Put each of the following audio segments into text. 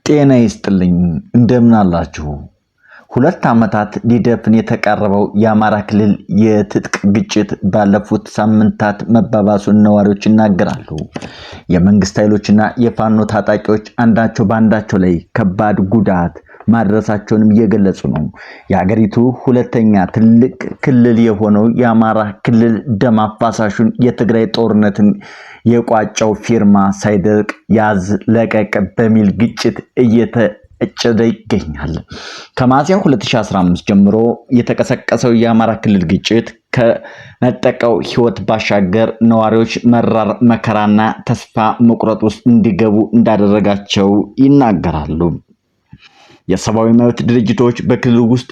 ጤና ይስጥልኝ እንደምን አላችሁ? 2 ዓመታት ሊደፍን የተቃረበው የአማራ ክልል የትጥቅ ግጭት ባለፉት ሳምንታት መባባሱን ነዋሪዎች ይናገራሉ። የመንግስት ኃይሎችና የፋኖ ታጣቂዎች አንዳቸው ባንዳቸው ላይ ከባድ ጉዳት ማድረሳቸውንም እየገለጹ ነው። የሀገሪቱ ሁለተኛ ትልቅ ክልል የሆነው የአማራ ክልል ደም አፋሳሹን የትግራይ ጦርነትን የቋጨው ፊርማ ሳይደርቅ ያዝ ለቀቅ በሚል ግጭት እየተጨደ ይገኛል። ከሚያዝያ 2015 ጀምሮ የተቀሰቀሰው የአማራ ክልል ግጭት ከነጠቀው ህይወት ባሻገር ነዋሪዎች መራር መከራና ተስፋ መቁረጥ ውስጥ እንዲገቡ እንዳደረጋቸው ይናገራሉ። የሰብአዊ መብት ድርጅቶች በክልሉ ውስጥ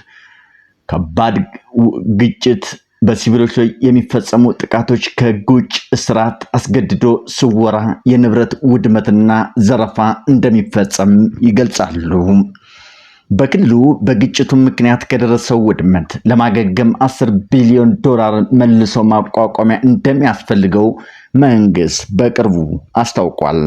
ከባድ ግጭት በሲቪሎች ላይ የሚፈጸሙ ጥቃቶች ከህግ ውጭ እስራት፣ አስገድዶ ስወራ፣ የንብረት ውድመትና ዘረፋ እንደሚፈጸም ይገልጻሉ። በክልሉ በግጭቱ ምክንያት ከደረሰው ውድመት ለማገገም $10 ቢሊዮን መልሶ ማቋቋሚያ እንደሚያስፈልገው መንግስት በቅርቡ አስታውቋል።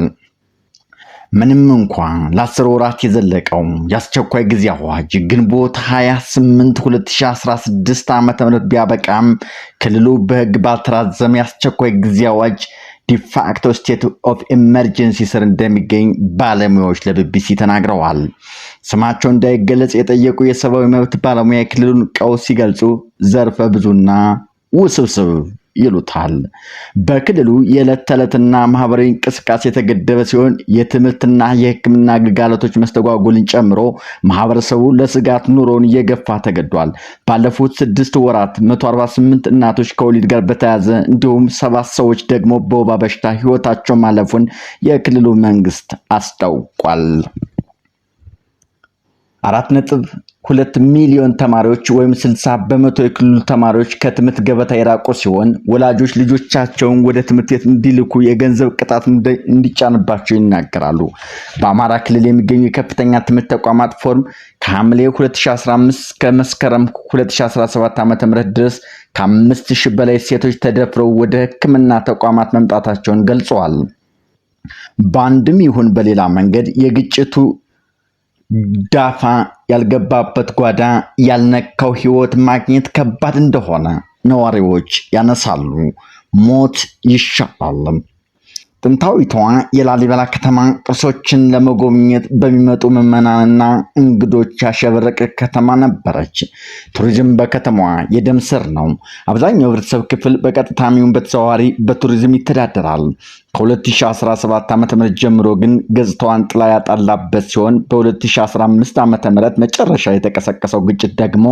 ምንም እንኳን ለ10 ወራት የዘለቀው የአስቸኳይ ጊዜ አዋጅ ግንቦት 28 2016 ዓ.ም ቢያበቃም ክልሉ በህግ ባልተራዘመ የአስቸኳይ ጊዜ አዋጅ ዲፋክቶ ስቴት ኦፍ ኢመርጀንሲ ስር እንደሚገኝ ባለሙያዎች ለቢቢሲ ተናግረዋል። ስማቸው እንዳይገለጽ የጠየቁ የሰብአዊ መብት ባለሙያ የክልሉን ቀውስ ሲገልጹ ዘርፈ ብዙና ውስብስብ ይሉታል። በክልሉ የዕለት ተዕለትና ማህበራዊ እንቅስቃሴ የተገደበ ሲሆን የትምህርትና የሕክምና አገልግሎቶች መስተጓጎልን ጨምሮ ማህበረሰቡ ለስጋት ኑሮውን እየገፋ ተገዷል። ባለፉት 6 ወራት 148 እናቶች ከወሊድ ጋር በተያያዘ እንዲሁም 7 ሰዎች ደግሞ በወባ በሽታ ህይወታቸው ማለፉን የክልሉ መንግስት አስታውቋል። 4.2 ሚሊዮን ተማሪዎች ወይም 60% የክልሉ ተማሪዎች ከትምህርት ገበታ የራቁ ሲሆን ወላጆች ልጆቻቸውን ወደ ትምህርት ቤት እንዲልኩ የገንዘብ ቅጣት እንዲጫንባቸው ይናገራሉ። በአማራ ክልል የሚገኙ የከፍተኛ ትምህርት ተቋማት ፎርም ከሐምሌ 2015 እስከ መስከረም 2017 ዓ.ም ድረስ ከ5000 በላይ ሴቶች ተደፍረው ወደ ሕክምና ተቋማት መምጣታቸውን ገልጸዋል። በአንድም ይሁን በሌላ መንገድ የግጭቱ ዳፋ ያልገባበት ጓዳ ያልነካው ህይወት ማግኘት ከባድ እንደሆነ ነዋሪዎች ያነሳሉ። ሞት ይሻላል። ጥንታዊቷ የላሊበላ ከተማ ቅርሶችን ለመጎብኘት በሚመጡ ምዕመናንና እንግዶች ያሸበረቀ ከተማ ነበረች። ቱሪዝም በከተማዋ የደም ስር ነው። አብዛኛው ህብረተሰብ ክፍል በቀጥታም ይሁን በተዘዋዋሪ በቱሪዝም ይተዳደራል። ከ2017 ዓ.ም ጀምሮ ግን ገጽታዋን ጥላ ያጣላበት ሲሆን በ2015 ዓ.ም መጨረሻ የተቀሰቀሰው ግጭት ደግሞ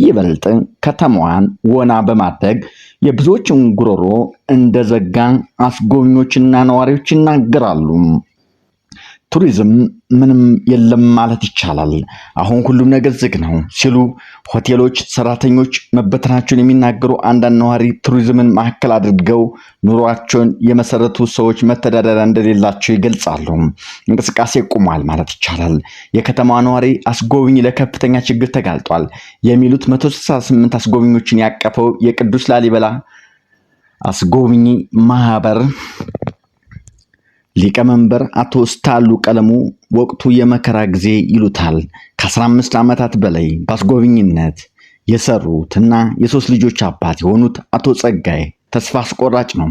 ይበልጥ ከተማዋን ወና በማድረግ የብዙዎችን ጉሮሮ እንደዘጋ አስጎብኚዎችና ነዋሪዎች ይናገራሉ። ቱሪዝም ምንም የለም ማለት ይቻላል። አሁን ሁሉም ነገር ዝግ ነው ሲሉ ሆቴሎች ሰራተኞች መበተናቸውን የሚናገሩ አንዳንድ ነዋሪ ቱሪዝምን ማዕከል አድርገው ኑሯቸውን የመሰረቱ ሰዎች መተዳደሪያ እንደሌላቸው ይገልጻሉ። እንቅስቃሴ ቆሟል ማለት ይቻላል። የከተማዋ ነዋሪ አስጎብኝ ለከፍተኛ ችግር ተጋልጧል የሚሉት 168 አስጎብኞችን ያቀፈው የቅዱስ ላሊበላ አስጎብኝ ማህበር ሊቀመንበር አቶ ስታሉ ቀለሙ ወቅቱ የመከራ ጊዜ ይሉታል። ከ15 ዓመታት በላይ በአስጎብኝነት የሰሩትና የ3 ልጆች አባት የሆኑት አቶ ጸጋይ ተስፋ አስቆራጭ ነው።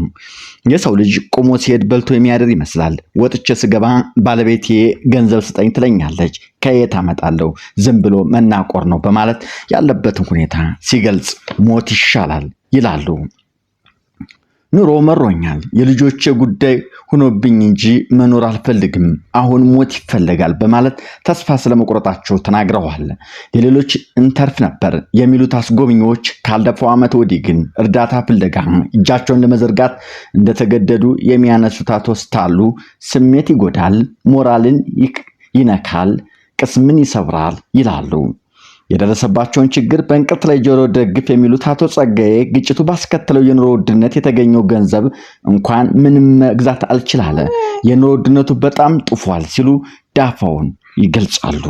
የሰው ልጅ ቆሞ ሲሄድ በልቶ የሚያድር ይመስላል። ወጥቼ ስገባ ባለቤቴ ገንዘብ ስጠኝ ትለኛለች። ከየት አመጣለሁ? ዝም ብሎ መናቆር ነው በማለት ያለበትን ሁኔታ ሲገልጽ ሞት ይሻላል ይላሉ። ኑሮ መሮኛል፣ የልጆቼ ጉዳይ ሆኖብኝ እንጂ መኖር አልፈልግም፣ አሁን ሞት ይፈልጋል በማለት ተስፋ ስለመቁረጣቸው ተናግረዋል። ለሌሎች እንተርፍ ነበር የሚሉት አስጎብኚዎች ካለፈው ዓመት ወዲህ ግን እርዳታ ፍለጋ እጃቸውን ለመዘርጋት እንደተገደዱ የሚያነሱት አቶ ስታሉ ስሜት ይጎዳል፣ ሞራልን ይነካል፣ ቅስምን ይሰብራል ይላሉ። የደረሰባቸውን ችግር በእንቅርት ላይ ጆሮ ደግፍ የሚሉት አቶ ጸጋዬ ግጭቱ ባስከተለው የኑሮ ውድነት የተገኘው ገንዘብ እንኳን ምንም መግዛት አልችላለ፣ የኑሮ ውድነቱ በጣም ጥፏል ሲሉ ዳፋውን ይገልጻሉ።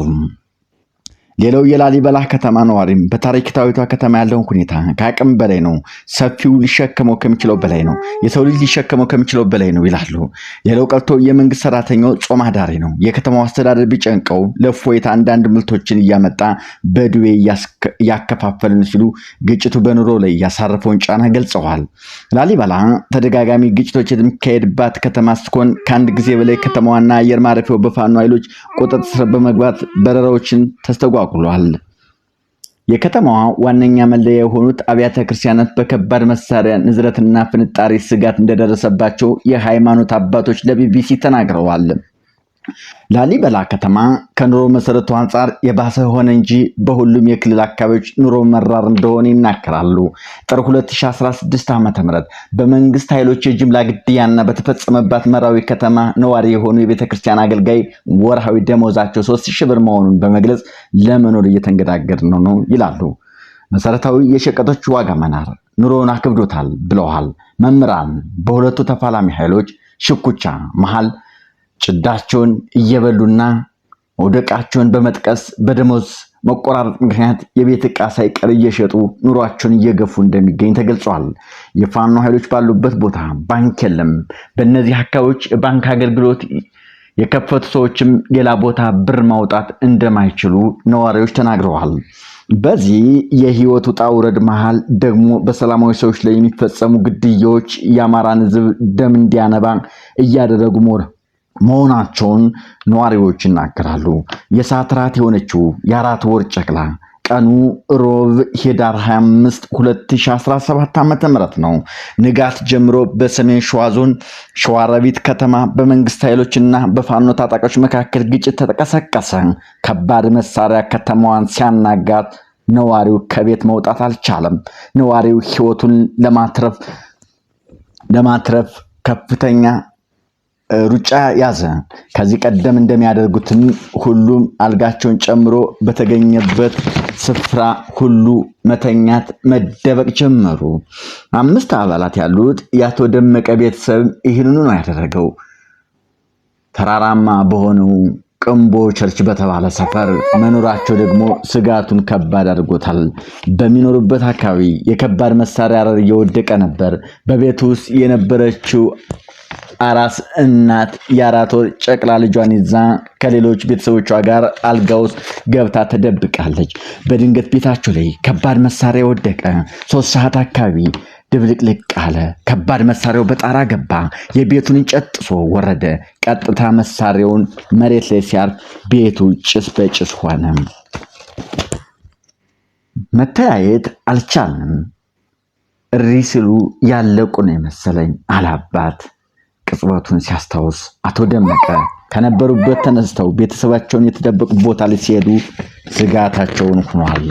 ሌላው የላሊበላ ከተማ ነዋሪም በታሪካዊቷ ከተማ ያለውን ሁኔታ ከአቅም በላይ ነው፣ ሰፊው ሊሸከመው ከሚችለው በላይ ነው፣ የሰው ልጅ ሊሸከመው ከሚችለው በላይ ነው ይላሉ። ሌላው ቀርቶ የመንግስት ሰራተኛው ጾም አዳሪ ነው። የከተማው አስተዳደር ቢጨንቀው ለእፎይታ አንዳንድ ምርቶችን እያመጣ በድዌ እያከፋፈልን ሲሉ ግጭቱ በኑሮ ላይ ያሳረፈውን ጫና ገልጸዋል። ላሊበላ ተደጋጋሚ ግጭቶች የሚካሄድባት ከተማ ስትሆን ከአንድ ጊዜ በላይ ከተማዋና አየር ማረፊያው በፋኖ ኃይሎች ቁጥጥር ስር በመግባት በረራዎችን ተስተጓጉለዋል። የከተማዋ ዋነኛ መለያ የሆኑት አብያተ ክርስቲያናት በከባድ መሳሪያ ንዝረትና ፍንጣሪ ስጋት እንደደረሰባቸው የሃይማኖት አባቶች ለቢቢሲ ተናግረዋል። ላሊበላ ከተማ ከኑሮ መሰረቱ አንጻር የባሰ ሆነ እንጂ በሁሉም የክልል አካባቢዎች ኑሮ መራር እንደሆነ ይናገራሉ። ጥር 2016 ዓ.ም በመንግስት ኃይሎች የጅምላ ግድያና በተፈጸመባት መራዊ ከተማ ነዋሪ የሆኑ የቤተክርስቲያን አገልጋይ ወርሃዊ ደሞዛቸው 3000 ብር መሆኑን በመግለጽ ለመኖር እየተንገዳገድን ነው ይላሉ። መሰረታዊ የሸቀጦች ዋጋ መናር ኑሮውን አክብዶታል ብለዋል። መምህራን በሁለቱ ተፋላሚ ኃይሎች ሽኩቻ መሃል ጭዳቸውን እየበሉና ወደቃቸውን በመጥቀስ በደሞዝ መቆራረጥ ምክንያት የቤት ዕቃ ሳይቀር እየሸጡ ኑሯቸውን እየገፉ እንደሚገኝ ተገልጿል። የፋኖ ኃይሎች ባሉበት ቦታ ባንክ የለም። በእነዚህ አካባቢዎች የባንክ አገልግሎት የከፈቱ ሰዎችም ሌላ ቦታ ብር ማውጣት እንደማይችሉ ነዋሪዎች ተናግረዋል። በዚህ የህይወት ውጣ ውረድ መሃል ደግሞ በሰላማዊ ሰዎች ላይ የሚፈጸሙ ግድያዎች የአማራን ሕዝብ ደም እንዲያነባ እያደረጉ መሆናቸውን ነዋሪዎች ይናገራሉ። የሰዓት ራት የሆነችው የ4 ወር ጨቅላ ቀኑ ሮብ ህዳር 25 2017 ዓ.ም ነው። ንጋት ጀምሮ በሰሜን ሸዋ ዞን ሸዋሮቢት ከተማ በመንግስት ኃይሎችና በፋኖ ታጣቂዎች መካከል ግጭት ተቀሰቀሰ። ከባድ መሳሪያ ከተማዋን ሲያናጋት ነዋሪው ከቤት መውጣት አልቻለም። ነዋሪው ህይወቱን ለማትረፍ ከፍተኛ ሩጫ ያዘ። ከዚህ ቀደም እንደሚያደርጉትን ሁሉም አልጋቸውን ጨምሮ በተገኘበት ስፍራ ሁሉ መተኛት፣ መደበቅ ጀመሩ። 5 አባላት ያሉት የአቶ ደመቀ ቤተሰብ ይህንኑ ነው ያደረገው። ተራራማ በሆነው ቅንቦ ቸርች በተባለ ሰፈር መኖራቸው ደግሞ ስጋቱን ከባድ አድርጎታል። በሚኖሩበት አካባቢ የከባድ መሳሪያ አረር እየወደቀ ነበር። በቤት ውስጥ የነበረችው አራስ እናት የ4 ወር ጨቅላ ልጇን ይዛ ከሌሎች ቤተሰቦቿ ጋር አልጋ ውስጥ ገብታ ተደብቃለች። በድንገት ቤታቸው ላይ ከባድ መሳሪያ ወደቀ። 3 ሰዓት አካባቢ ድብልቅልቅ አለ። ከባድ መሳሪያው በጣራ ገባ። የቤቱን እንጨት ጥሶ ወረደ። ቀጥታ መሳሪያውን መሬት ላይ ሲያርፍ ቤቱ ጭስ በጭስ ሆነ። መተያየት አልቻልንም። እሪ ሲሉ ያለቁ ነው የመሰለኝ አላባት ቅጽበቱን ሲያስታውስ አቶ ደመቀ ከነበሩበት ተነስተው ቤተሰባቸውን የተደበቁ ቦታ ላይ ሲሄዱ ስጋታቸውን ሆኗል።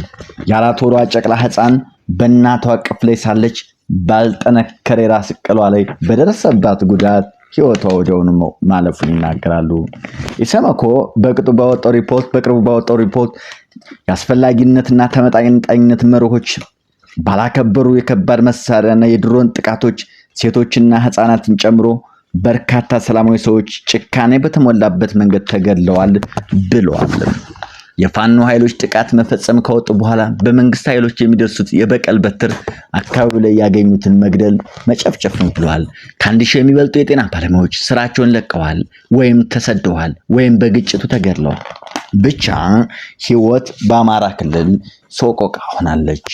የ4 ወሯ ጨቅላ ሕፃን በእናቷ እቅፍ ላይ ሳለች ባልጠነከረ ራስ ቅሏ ላይ በደረሰባት ጉዳት ህይወቷ ወዲያውኑ ማለፉን ይናገራሉ። ኢሰመኮ በቅርቡ ባወጣው ሪፖርት የአስፈላጊነትና ተመጣጣኝነት መርሆች ባላከበሩ የከባድ መሳሪያና የድሮን ጥቃቶች ሴቶችና ህፃናትን ጨምሮ በርካታ ሰላማዊ ሰዎች ጭካኔ በተሞላበት መንገድ ተገድለዋል ብለዋል። የፋኖ ኃይሎች ጥቃት መፈጸም ከወጡ በኋላ በመንግስት ኃይሎች የሚደርሱት የበቀል በትር አካባቢ ላይ ያገኙትን መግደል፣ መጨፍጨፍ ነው ብለዋል። ከ1000 የሚበልጡ የጤና ባለሙያዎች ስራቸውን ለቀዋል ወይም ተሰደዋል ወይም በግጭቱ ተገድለዋል። ብቻ ህይወት በአማራ ክልል ሰቆቃ ሆናለች።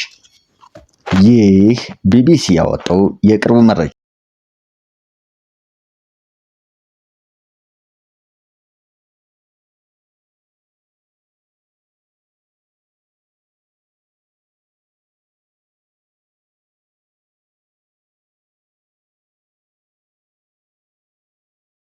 ይህ ቢቢሲ ያወጣው የቅርቡ መረጃ